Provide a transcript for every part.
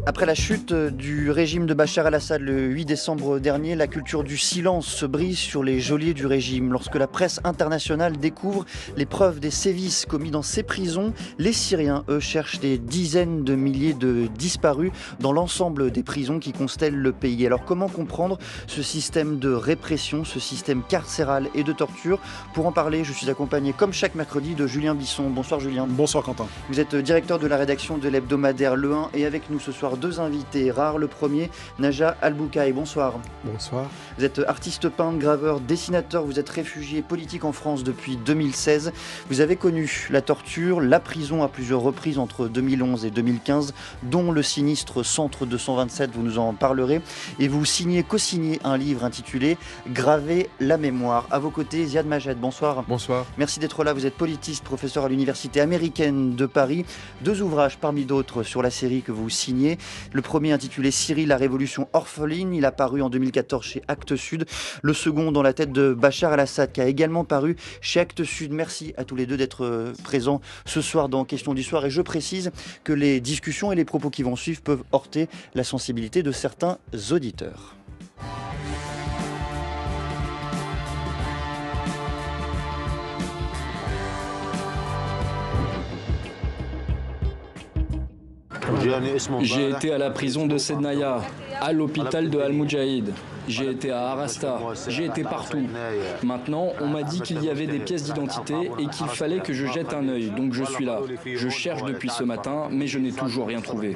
Après la chute du régime de Bachar el-Assad le 8 décembre dernier, la culture du silence se brise sur les geôliers du régime. Lorsque la presse internationale découvre les preuves des sévices commis dans ces prisons, les Syriens, eux, cherchent des dizaines de milliers de disparus dans l'ensemble des prisons qui constellent le pays. Alors comment comprendre ce système de répression, ce système carcéral et de torture? Pour en parler, je suis accompagné comme chaque mercredi de Julien Bisson. Bonsoir Julien. Bonsoir Quentin. Vous êtes directeur de la rédaction de l'hebdomadaire Le 1 et avec nous ce soir deux invités rares. Le premier, Naja Al-Boukaï. Bonsoir. Bonsoir. Vous êtes artiste peintre, graveur, dessinateur. Vous êtes réfugié politique en France depuis 2016. Vous avez connu la torture, la prison à plusieurs reprises entre 2011 et 2015, dont le sinistre Centre 227. Vous nous en parlerez. Et vous co-signez un livre intitulé Graver la mémoire. À vos côtés, Ziad Majed. Bonsoir. Bonsoir. Merci d'être là. Vous êtes politiste, professeur à l'Université américaine de Paris. Deux ouvrages parmi d'autres sur la série que vous signez. Le premier intitulé Syrie, la révolution orpheline. Il a paru en 2014 chez Actes Sud. Le second dans la tête de Bachar el-Assad qui a également paru chez Actes Sud. Merci à tous les deux d'être présents ce soir dans Question du soir. Et je précise que les discussions et les propos qui vont suivre peuvent heurter la sensibilité de certains auditeurs. J'ai été à la prison de Sednaya, à l'hôpital de Al-Moudjahid. J'ai été à Arasta, j'ai été partout. Maintenant, on m'a dit qu'il y avait des pièces d'identité et qu'il fallait que je jette un œil, donc je suis là. Je cherche depuis ce matin, mais je n'ai toujours rien trouvé.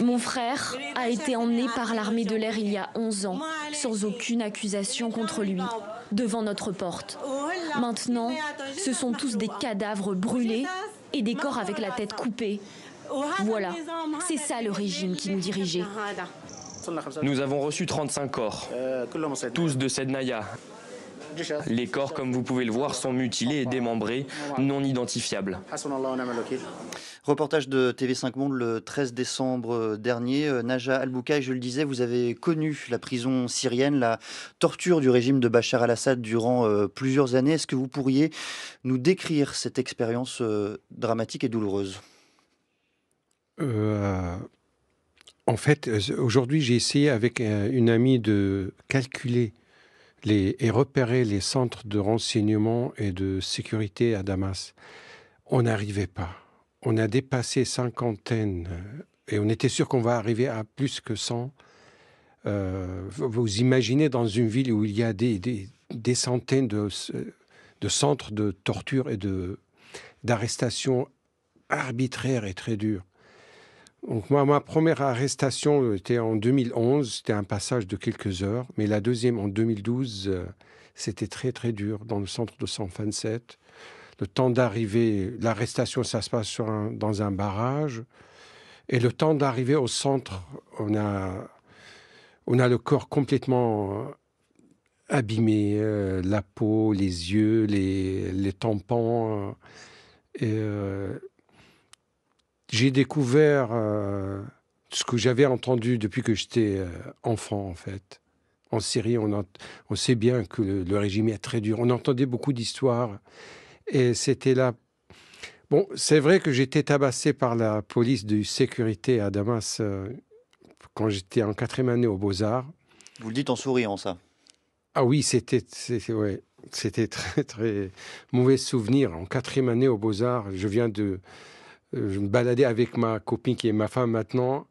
Mon frère a été emmené par l'armée de l'air il y a 11 ans, sans aucune accusation contre lui, devant notre porte. Maintenant, ce sont tous des cadavres brûlés et des corps avec la tête coupée. Voilà, c'est ça le régime qui nous dirigeait. Nous avons reçu 35 corps, tous de Sednaya. Les corps, comme vous pouvez le voir, sont mutilés et démembrés, non identifiables. Reportage de TV5 Monde le 13 décembre dernier. Naja Al-Boukaï, je le disais, vous avez connu la prison syrienne, la torture du régime de Bachar el-Assad durant plusieurs années. Est-ce que vous pourriez nous décrire cette expérience dramatique et douloureuse? En fait, aujourd'hui, j'ai essayé avec une amie de calculer et repérer les centres de renseignement et de sécurité à Damas. On n'arrivait pas. On a dépassé cinquantaine et on était sûr qu'on va arriver à plus que 100. Vous imaginez dans une ville où il y a des centaines de centres de torture et d'arrestation arbitraires et très dures. Donc moi, ma première arrestation était en 2011, c'était un passage de quelques heures, mais la deuxième en 2012, c'était très très dur dans le centre de 127. Le temps d'arriver, l'arrestation, ça se passe dans un barrage, et le temps d'arriver au centre, on a le corps complètement abîmé, la peau, les yeux, les tampons, j'ai découvert ce que j'avais entendu depuis que j'étais enfant, en fait. En Syrie, on sait bien que le régime est très dur. On entendait beaucoup d'histoires. Et c'était là... Bon, c'est vrai que j'étais tabassé par la police de sécurité à Damas quand j'étais en 4e année aux Beaux-Arts. Vous le dites en souriant, ça? Ah oui, c'était très, très mauvais souvenir. En 4e année aux Beaux-Arts, je me baladais avec ma copine qui est ma femme maintenant,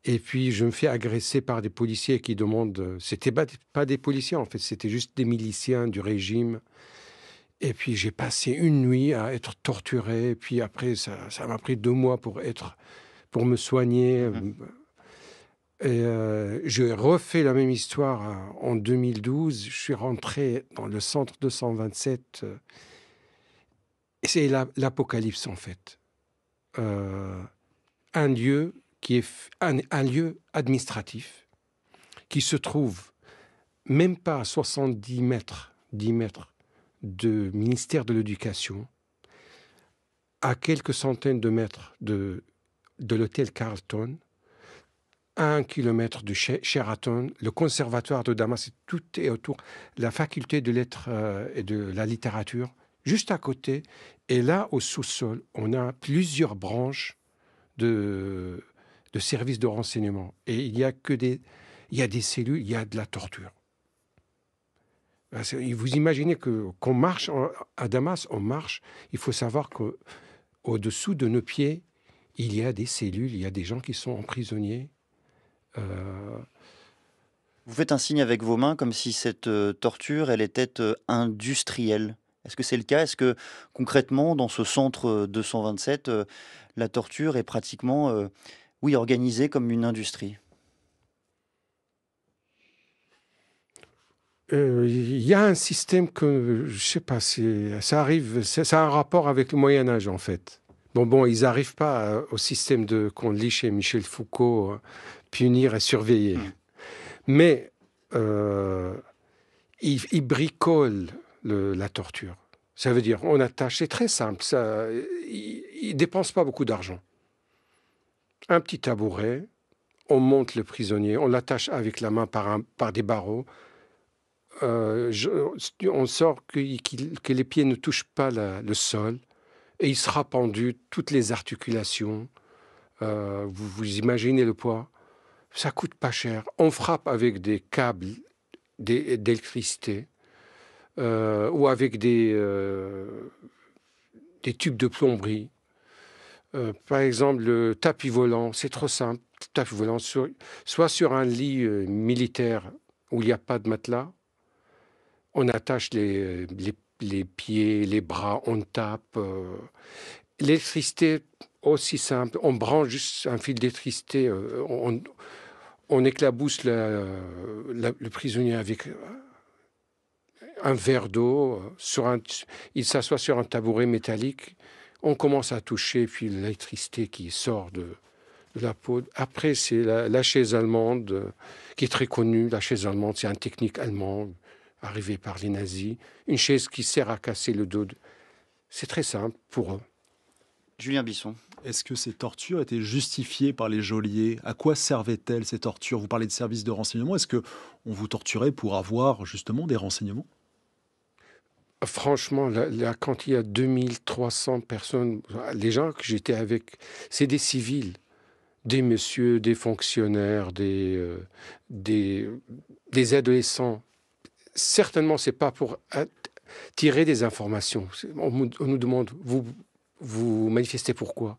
et puis je me fais agresser par des policiers qui demandent... C'était pas des policiers en fait, c'était juste des miliciens du régime. Et puis j'ai passé une nuit à être torturé, et puis après ça m'a pris 2 mois pour me soigner. Et j'ai refait la même histoire en 2012. Je suis rentré dans le centre 227. Et c'est l'apocalypse en fait. Un lieu qui est un lieu administratif qui se trouve même pas à 10 mètres de ministère de l'Éducation, à quelques centaines de mètres de l'hôtel Carlton, à 1 kilomètre de Sheraton, le conservatoire de Damas, tout est autour, la faculté de lettres et de la littérature, juste à côté. Et là, au sous-sol, on a plusieurs branches de services de renseignement. Et il y a des cellules, il y a de la torture. Vous imaginez qu'on marche à Damas, on marche, il faut savoir qu'au-dessous de nos pieds, il y a des cellules, il y a des gens qui sont emprisonnés. Vous faites un signe avec vos mains comme si cette torture, elle était industrielle. Est-ce que c'est le cas? Est-ce que concrètement, dans ce centre 227, la torture est pratiquement organisée comme une industrie? Il y a un système que, je ne sais pas, ça arrive, ça a un rapport avec le Moyen-Âge en fait. Bon, ils n'arrivent pas au système qu'on lit chez Michel Foucault, punir et surveiller. Mais ils bricolent la torture. Ça veut dire, on attache, c'est très simple, ils ne dépensent pas beaucoup d'argent. Un petit tabouret, on monte le prisonnier, on l'attache avec la main par des barreaux. On sort que les pieds ne touchent pas le sol et il sera pendu, toutes les articulations. Vous imaginez le poids? Ça coûte pas cher. On frappe avec des câbles d'électricité ou avec des tubes de plomberie. Par exemple, le tapis volant, c'est trop simple. Le tapis volant, soit sur un lit militaire où il n'y a pas de matelas, on attache les pieds, les bras, on tape. L'électricité, aussi simple, on branche juste un fil d'électricité, on éclabousse le prisonnier avec un verre d'eau, il s'assoit sur un tabouret métallique, on commence à toucher, puis l'électricité qui sort de la peau. Après, c'est la chaise allemande, qui est très connue. La chaise allemande, c'est une technique allemande, arrivée par les nazis. Une chaise qui sert à casser le dos. C'est très simple pour eux. Julien Bisson. Est-ce que ces tortures étaient justifiées par les geôliers? À quoi servaient-elles ces tortures? Vous parlez de services de renseignement. Est-ce qu'on vous torturait pour avoir justement des renseignements? Franchement, là, quand il y a 2300 personnes, les gens que j'étais avec, c'est des civils, des messieurs, des fonctionnaires, des adolescents. Certainement, c'est pas pour tirer des informations. On nous demande, vous manifestez pourquoi?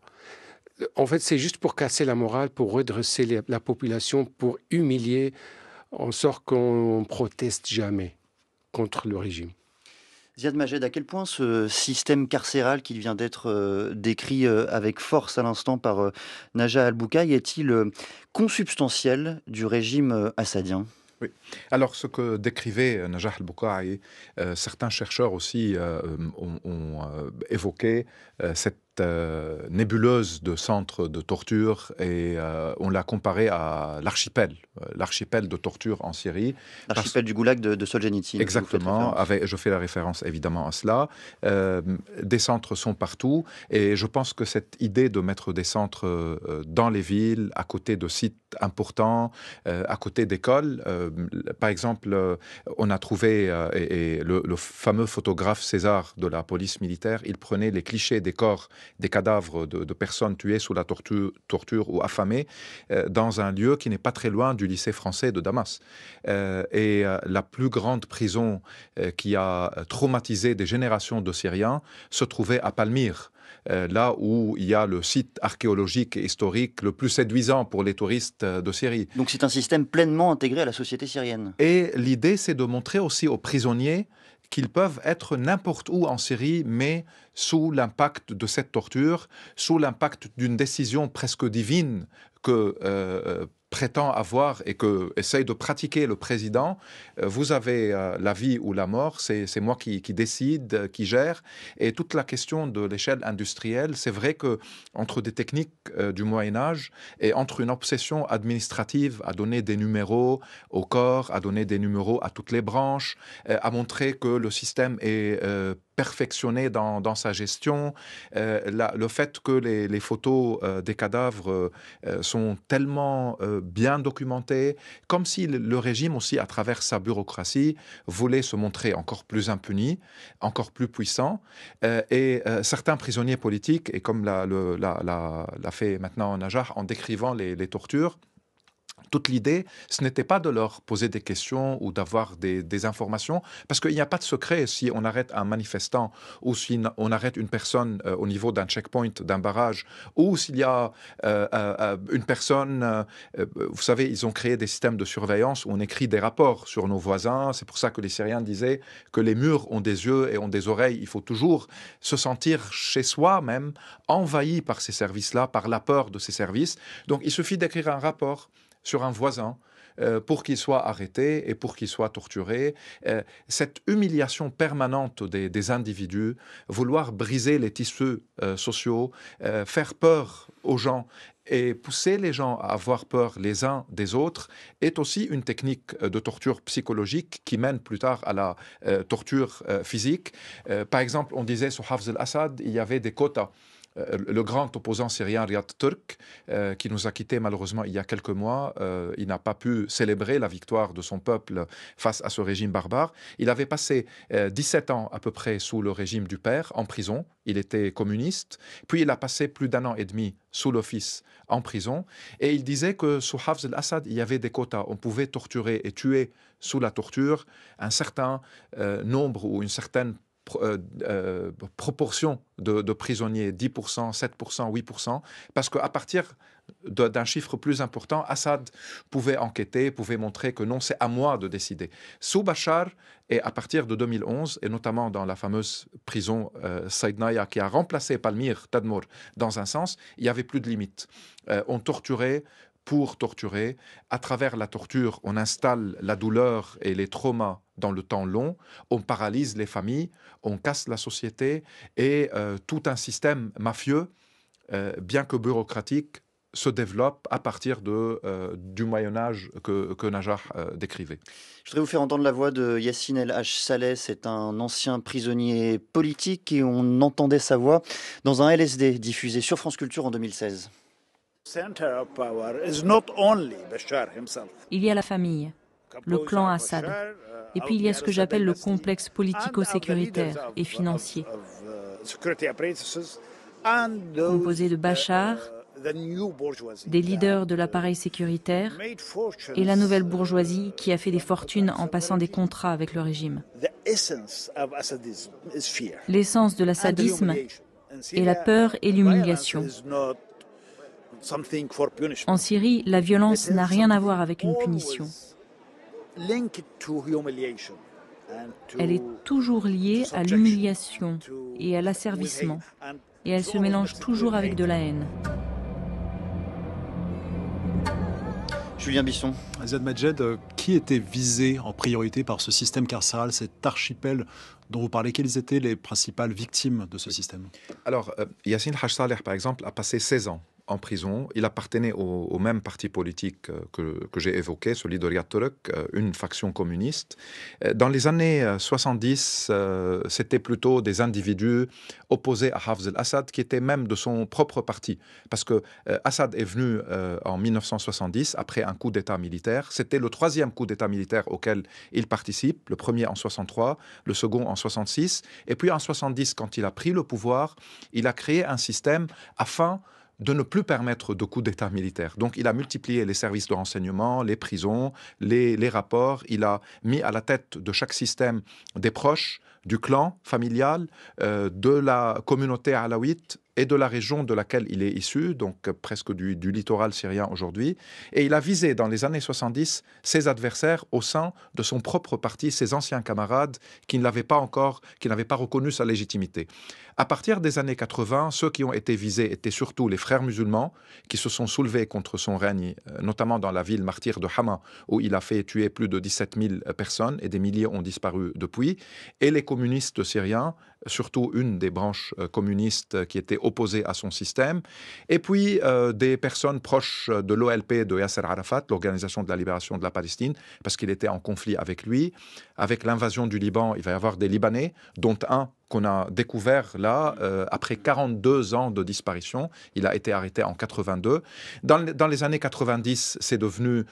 En fait, c'est juste pour casser la morale, pour redresser la population, pour humilier, en sorte qu'on ne proteste jamais contre le régime. Ziad Majed, à quel point ce système carcéral qui vient d'être décrit avec force à l'instant par Najah Al-Boukaï est-il consubstantiel du régime assadien? Oui. Alors, ce que décrivait Najah Al-Boukaï, certains chercheurs aussi ont évoqué cette nébuleuse de centres de torture et on l'a comparé à l'archipel de torture en Syrie. L'archipel du Goulag de Solzhenitsyn. Exactement, je fais la référence évidemment à cela. Des centres sont partout et je pense que cette idée de mettre des centres dans les villes, à côté de sites importants, à côté d'écoles, par exemple, on a trouvé, et le fameux photographe César de la police militaire, il prenait les clichés des corps, des cadavres de personnes tuées sous la torture ou affamées dans un lieu qui n'est pas très loin du lycée français de Damas. Et la plus grande prison qui a traumatisé des générations de Syriens se trouvait à Palmyre. Là où il y a le site archéologique et historique le plus séduisant pour les touristes de Syrie. Donc c'est un système pleinement intégré à la société syrienne. Et l'idée, c'est de montrer aussi aux prisonniers qu'ils peuvent être n'importe où en Syrie, mais sous l'impact de cette torture, sous l'impact d'une décision presque divine que prétend avoir et que essaye de pratiquer le président. Vous avez la vie ou la mort, c'est moi qui décide, qui gère. Et toute la question de l'échelle industrielle, c'est vrai que entre des techniques du Moyen-Âge et entre une obsession administrative à donner des numéros au corps, à donner des numéros à toutes les branches, à montrer que le système est perfectionné dans sa gestion, le fait que les photos des cadavres sont tellement bien documentées, comme si le régime aussi, à travers sa bureaucratie, voulait se montrer encore plus impuni, encore plus puissant. Et certains prisonniers politiques, et comme l'a fait maintenant Najah en décrivant les tortures, toute l'idée, ce n'était pas de leur poser des questions ou d'avoir des informations, parce qu'il n'y a pas de secret si on arrête un manifestant ou si on arrête une personne au niveau d'un checkpoint, d'un barrage, ou s'il y a une personne, vous savez, ils ont créé des systèmes de surveillance où on écrit des rapports sur nos voisins. C'est pour ça que les Syriens disaient que les murs ont des yeux et ont des oreilles. Il faut toujours se sentir chez soi même, envahi par ces services-là, par la peur de ces services. Donc il suffit d'écrire un rapport sur un voisin pour qu'il soit arrêté et pour qu'il soit torturé. Cette humiliation permanente des individus, vouloir briser les tissus sociaux, faire peur aux gens et pousser les gens à avoir peur les uns des autres est aussi une technique de torture psychologique qui mène plus tard à la torture physique. Par exemple, on disait sous Hafez al-Assad, il y avait des quotas. Le grand opposant syrien Riyad Turk, qui nous a quittés malheureusement il y a quelques mois, il n'a pas pu célébrer la victoire de son peuple face à ce régime barbare. Il avait passé 17 ans à peu près sous le régime du père, en prison. Il était communiste. Puis il a passé plus d'1 an et demi sous le fils en prison. Et il disait que sous Hafez al-Assad, il y avait des quotas. On pouvait torturer et tuer sous la torture un certain nombre ou une certaine proportion de prisonniers, 10%, 7%, 8%, parce qu'à partir d'un chiffre plus important, Assad pouvait enquêter, pouvait montrer que non, c'est à moi de décider. Sous Bachar, et à partir de 2011, et notamment dans la fameuse prison Saïdnaïa qui a remplacé Palmyre, Tadmor, dans un sens, il n'y avait plus de limite. On torturait pour torturer. À travers la torture, on installe la douleur et les traumas dans le temps long, on paralyse les familles, on casse la société et tout un système mafieux, bien que bureaucratique, se développe à partir du Moyen-Âge que Najah décrivait. Je voudrais vous faire entendre la voix de Yassine El Haj Saleh. C'est un ancien prisonnier politique et on entendait sa voix dans un LSD diffusé sur France Culture en 2016. Il y a la famille, le clan Assad, et puis il y a ce que j'appelle le complexe politico-sécuritaire et financier, composé de Bachar, des leaders de l'appareil sécuritaire et la nouvelle bourgeoisie qui a fait des fortunes en passant des contrats avec le régime. L'essence de l'assadisme est la peur et l'humiliation. En Syrie, la violence n'a rien à voir avec une punition. Elle est toujours liée à l'humiliation et à l'asservissement, et elle se mélange toujours avec de la haine. Julien Bisson. Ziad Majed, qui était visé en priorité par ce système carcéral, cet archipel dont vous parlez? Quelles étaient les principales victimes de ce système? Alors, Yassine El Haj Saleh, par exemple, a passé 16 ans en prison. Il appartenait au même parti politique que j'ai évoqué, celui de Riyad Turk, une faction communiste. Dans les années 70, c'était plutôt des individus opposés à Hafez al-Assad qui étaient même de son propre parti. Parce que Assad est venu en 1970 après un coup d'État militaire. C'était le 3e coup d'État militaire auquel il participe, le premier en 63, le second en 66. Et puis en 70, quand il a pris le pouvoir, il a créé un système afin de ne plus permettre de coups d'État militaire. Donc il a multiplié les services de renseignement, les prisons, les rapports. Il a mis à la tête de chaque système des proches du clan familial, de la communauté alaouite et de la région de laquelle il est issu, donc presque du littoral syrien aujourd'hui. Et il a visé dans les années 70 ses adversaires au sein de son propre parti, ses anciens camarades qui n'avaient pas reconnu sa légitimité. À partir des années 80, ceux qui ont été visés étaient surtout les frères musulmans qui se sont soulevés contre son règne, notamment dans la ville martyre de Hama, où il a fait tuer plus de 17 000 personnes et des milliers ont disparu depuis, et les communistes syriens, surtout une des branches communistes qui était opposée à son système, et puis des personnes proches de l'OLP de Yasser Arafat, l'Organisation de la libération de la Palestine, parce qu'il était en conflit avec lui. Avec l'invasion du Liban, il va y avoir des Libanais, dont un qu'on a découvert là, après 42 ans de disparition. Il a été arrêté en 82. Dans les années 90, c'est devenu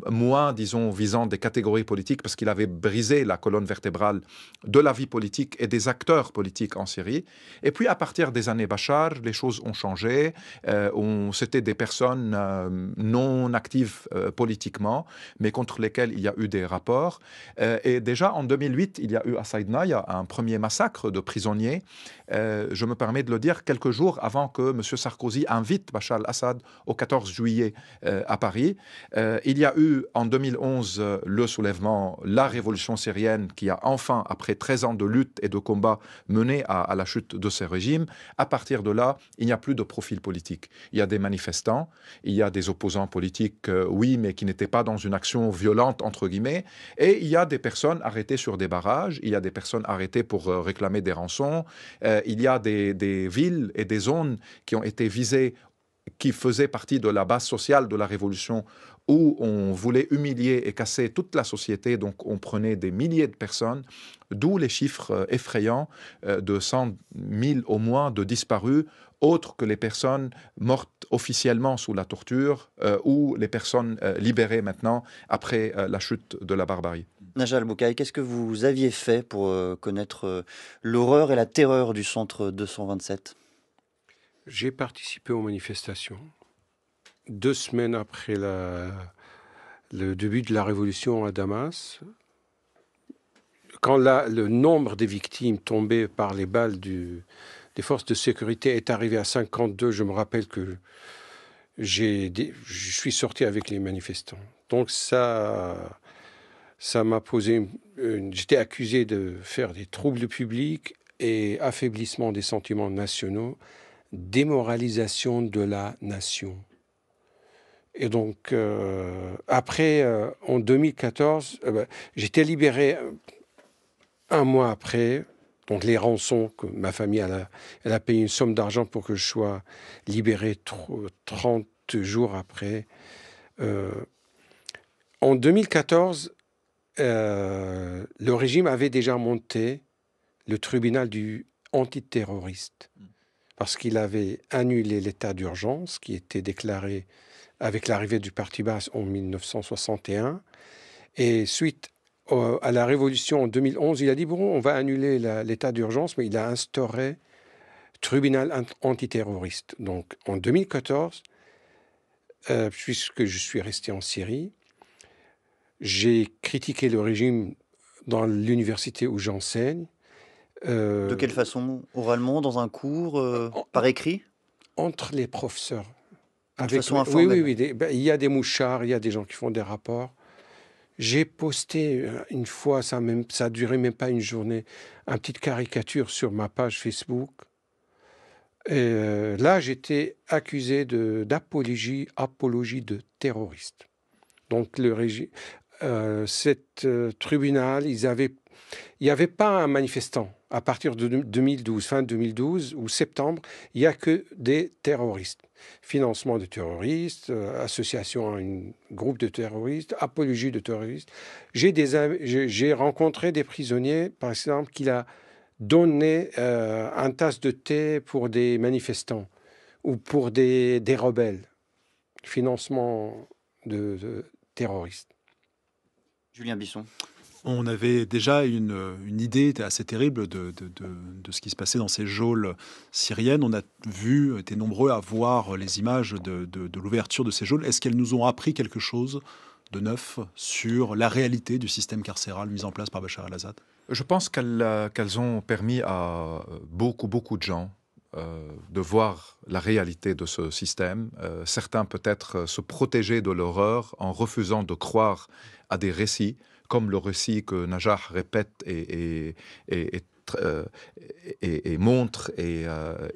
moins, disons, visant des catégories politiques, parce qu'il avait brisé la colonne vertébrale de la vie politique et des acteurs politiques en Syrie. Et puis, à partir des années Bachar, les choses ont changé. C'était des personnes non actives politiquement, mais contre lesquelles il y a eu des rapports. Et déjà, en 2008, il y a eu à Saïdnaïa un premier massacre de prisonniers. Je me permets de le dire quelques jours avant que M. Sarkozy invite Bachar al-Assad au 14 juillet à Paris. Il y a eu en 2011 le soulèvement, la révolution syrienne qui a enfin, après 13 ans de lutte et de combat, mené à la chute de ce régime. À partir de là, il n'y a plus de profil politique. Il y a des manifestants, il y a des opposants politiques, oui, mais qui n'étaient pas dans une action violente, entre guillemets, et il y a des personnes arrêtées sur des barrages, il y a des personnes arrêtées pour réclamer des rançons, il y a des villes et des zones qui ont été visées, qui faisaient partie de la base sociale de la révolution, où on voulait humilier et casser toute la société, donc on prenait des milliers de personnes, d'où les chiffres effrayants de 100 000 au moins de disparus, autres que les personnes mortes officiellement sous la torture ou les personnes libérées maintenant après la chute de la barbarie. Naja Al-Boukhaï, qu'est-ce que vous aviez fait pour connaître l'horreur et la terreur du centre 227 ? J'ai participé aux manifestations. 2 semaines après le début de la révolution à Damas, quand le nombre des victimes tombées par les balles des forces de sécurité est arrivé à 52, je me rappelle que je suis sorti avec les manifestants. Donc ça m'a posé... J'étais accusé de faire des troubles publics et affaiblissement des sentiments nationaux, démoralisation de la nation. Et donc, après, en 2014, j'étais libéré un mois après. Donc, les rançons que ma famille, elle a payé une somme d'argent pour que je sois libéré 30 jours après. En 2014, le régime avait déjà monté le tribunal du antiterroriste parce qu'il avait annulé l'état d'urgence qui était déclaré avec l'arrivée du Parti Baas en 1961. Et suite à la révolution en 2011, il a dit, bon, on va annuler l'état d'urgence, mais il a instauré tribunal antiterroriste. Donc, en 2014, puisque je suis resté en Syrie, j'ai critiqué le régime dans l'université où j'enseigne. De quelle façon ? Oralement, dans un cours, par écrit ? Entre les professeurs. De façon informelle. Oui. Il y a des mouchards, il y a des gens qui font des rapports. J'ai posté une fois, ça a duré même pas une journée, une petite caricature sur ma page Facebook. Et là, j'étais accusé d'apologie de terroriste. Donc, le régime, tribunal, il n'y avait pas un manifestant. À partir de 2012, fin 2012 ou septembre, il n'y a que des terroristes. Financement de terroristes, association à un groupe de terroristes, apologie de terroristes. J'ai rencontré des prisonniers, par exemple, qui a donné un tasse de thé pour des manifestants ou pour des rebelles. Financement de terroristes. Julien Bisson. On avait déjà une idée assez terrible de ce qui se passait dans ces geôles syriennes. On a été nombreux à voir les images de l'ouverture de ces geôles. Est-ce qu'elles nous ont appris quelque chose de neuf sur la réalité du système carcéral mis en place par Bachar al-Assad ? Je pense qu'elles ont permis à beaucoup de gens de voir la réalité de ce système. Certains peut-être se protéger de l'horreur en refusant de croire à des récits, comme le récit que Najah répète et montre et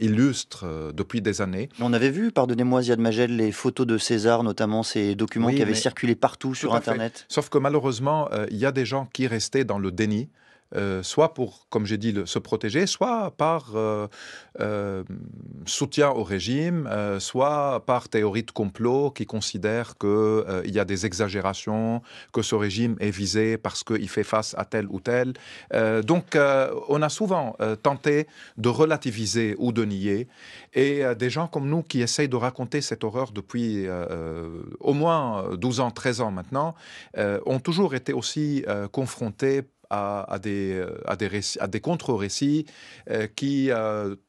illustre depuis des années. On avait vu, pardonnez-moi Ziad Majed, les photos de César, notamment ces documents qui avaient circulé partout sur Internet. Sauf que malheureusement, il y a des gens qui restaient dans le déni. soit pour, comme j'ai dit, se protéger, soit par soutien au régime, soit par théorie de complot qui considère qu'il y a des exagérations, que ce régime est visé parce qu'il fait face à tel ou tel. Donc, on a souvent tenté de relativiser ou de nier. Et des gens comme nous qui essayent de raconter cette horreur depuis au moins 12 ans, 13 ans maintenant, ont toujours été aussi confrontés à des contre-récits qui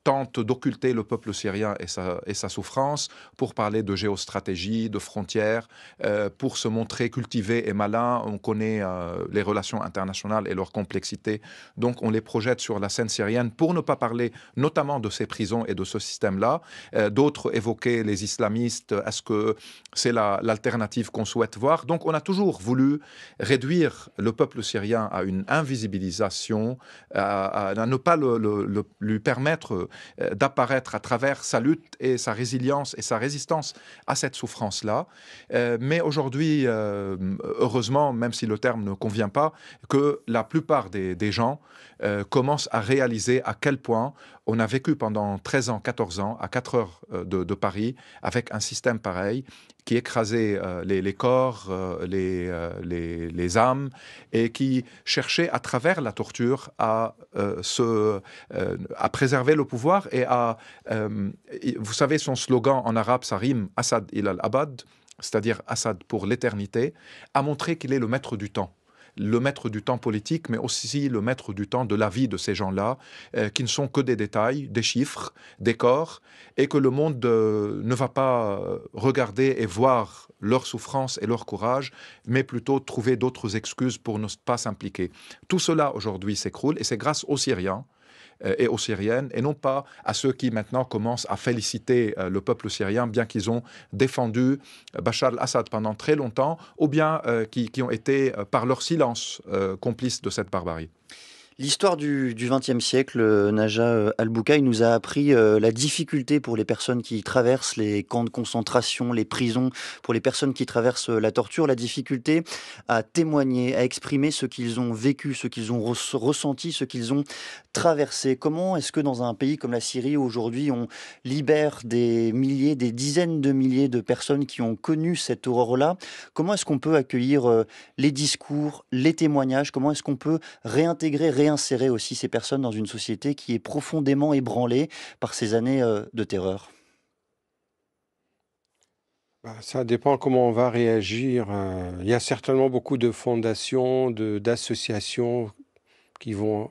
tentent d'occulter le peuple syrien et sa souffrance pour parler de géostratégie, de frontières, pour se montrer cultivé et malin. On connaît les relations internationales et leur complexité, donc on les projette sur la scène syrienne pour ne pas parler notamment de ces prisons et de ce système-là. D'autres évoquaient les islamistes. Est-ce que c'est l'alternative qu'on souhaite voir? Donc on a toujours voulu réduire le peuple syrien à une invisibilisation, à ne pas lui permettre d'apparaître à travers sa lutte et sa résilience et sa résistance à cette souffrance-là. Mais aujourd'hui, heureusement, même si le terme ne convient pas, que la plupart des gens commencent à réaliser à quel point on a vécu pendant 13 ans, 14 ans, à 4 heures de Paris, avec un système pareil, qui écrasait les corps, les âmes, et qui cherchait à travers la torture à préserver le pouvoir et à... vous savez, son slogan en arabe, ça rime « Assad il al-Abad », c'est-à-dire Assad pour l'éternité, a montré qu'il est le maître du temps. Le maître du temps politique, mais aussi le maître du temps de la vie de ces gens-là, qui ne sont que des détails, des chiffres, des corps, et que le monde ne va pas regarder et voir leur souffrance et leur courage, mais plutôt trouver d'autres excuses pour ne pas s'impliquer. Tout cela, aujourd'hui, s'écroule, et c'est grâce aux Syriens et aux Syriennes, et non pas à ceux qui maintenant commencent à féliciter le peuple syrien, bien qu'ils ont défendu Bachar al-Assad pendant très longtemps, ou bien qui ont été, par leur silence, complices de cette barbarie. L'histoire du XXe siècle, Naja Al-Boukaï, nous a appris la difficulté pour les personnes qui traversent les camps de concentration, les prisons, pour les personnes qui traversent la torture, la difficulté à témoigner, à exprimer ce qu'ils ont vécu, ce qu'ils ont ressenti, ce qu'ils ont traversé. Comment est-ce que dans un pays comme la Syrie, aujourd'hui, on libère des milliers, des dizaines de milliers de personnes qui ont connu cette horreur-là? Comment est-ce qu'on peut accueillir les discours, les témoignages? Comment est-ce qu'on peut réinsérer aussi ces personnes dans une société qui est profondément ébranlée par ces années de terreur? Ça dépend comment on va réagir. Il y a certainement beaucoup de fondations, d'associations qui vont...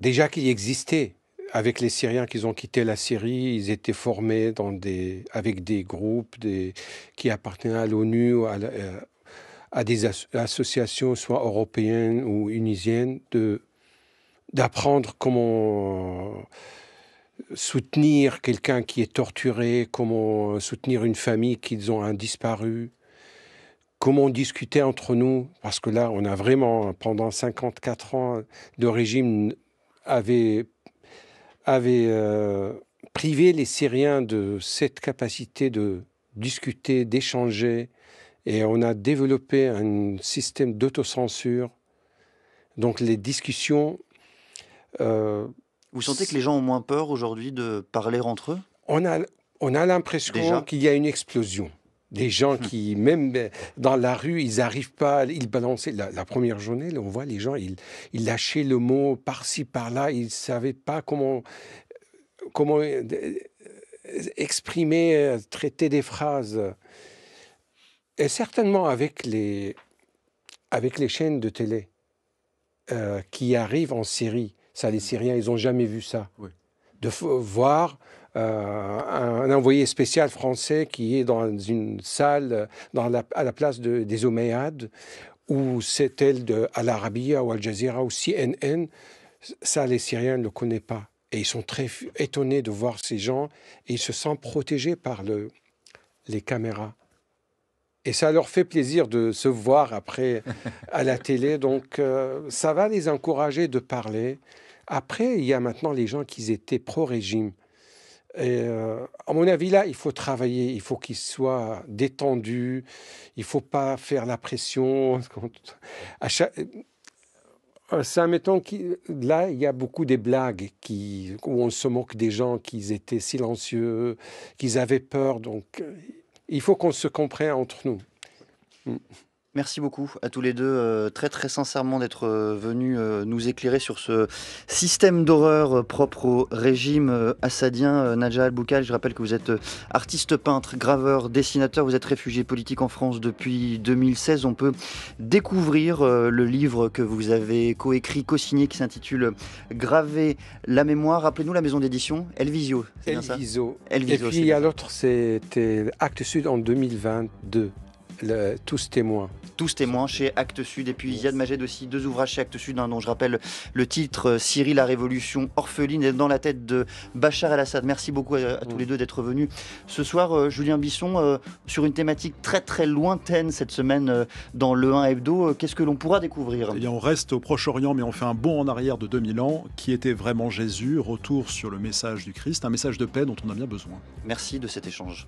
déjà qui existaient avec les Syriens qui ont quitté la Syrie. Ils étaient formés avec des groupes qui appartenaient à l'ONU, à des associations, soit européennes ou unisiennes, d'apprendre comment soutenir quelqu'un qui est torturé, comment soutenir une famille qu'ils ont disparu, comment discuter entre nous, parce que là, on a vraiment, pendant 54 ans, le régime avait privé les Syriens de cette capacité de discuter, d'échanger, et on a développé un système d'autocensure. Donc les discussions... Vous sentez que les gens ont moins peur aujourd'hui de parler entre eux? On a l'impression qu'il y a une explosion. Des gens qui, même dans la rue, ils n'arrivent pas, ils balançaient. La première journée, là, on voit les gens, ils lâchaient le mot par-ci, par-là. Ils ne savaient pas comment exprimer, traiter des phrases. Et certainement avec les chaînes de télé qui arrivent en Syrie. Ça, les Syriens, ils n'ont jamais vu ça. Oui. De voir un envoyé spécial français qui est dans une salle à la place des Omeyyades, ou c'est elle de Al Arabiya ou Al Jazeera ou CNN, ça, les Syriens ne le connaissent pas. Et ils sont très étonnés de voir ces gens, et ils se sentent protégés par les caméras. Et ça leur fait plaisir de se voir après à la télé. Donc, ça va les encourager de parler. Après, il y a maintenant les gens qui étaient pro-régime. Et, à mon avis, là, il faut travailler. Il faut qu'ils soient détendus. Il ne faut pas faire la pression. Ça, mettons, là, il y a beaucoup des blagues où on se moque des gens qui étaient silencieux, qui avaient peur. Donc, il faut qu'on se comprenne entre nous. Merci beaucoup à tous les deux, très très sincèrement d'être venus nous éclairer sur ce système d'horreur propre au régime assadien. Nadja Al-Boukal, je rappelle que vous êtes artiste peintre, graveur, dessinateur, vous êtes réfugié politique en France depuis 2016. On peut découvrir le livre que vous avez coécrit, co-signé, qui s'intitule Graver la mémoire. Rappelez-nous la maison d'édition, Elvisio. Elvisio. Et puis il y a l'autre, c'était Actes Sud en 2022. Tous témoins. Tous témoins chez Actes Sud. Et puis Ziad Majed aussi, 2 ouvrages chez Actes Sud, dont je rappelle le titre Syrie, la révolution orpheline, est dans la tête de Bachar el-Assad. Merci beaucoup à tous les deux d'être venus ce soir. Julien Bisson, sur une thématique très très lointaine cette semaine dans Le 1 Hebdo, qu'est-ce que l'on pourra découvrir ? Eh bien, on reste au Proche-Orient, mais on fait un bond en arrière de 2000 ans. Qui était vraiment Jésus ? Retour sur le message du Christ, un message de paix dont on a bien besoin. Merci de cet échange.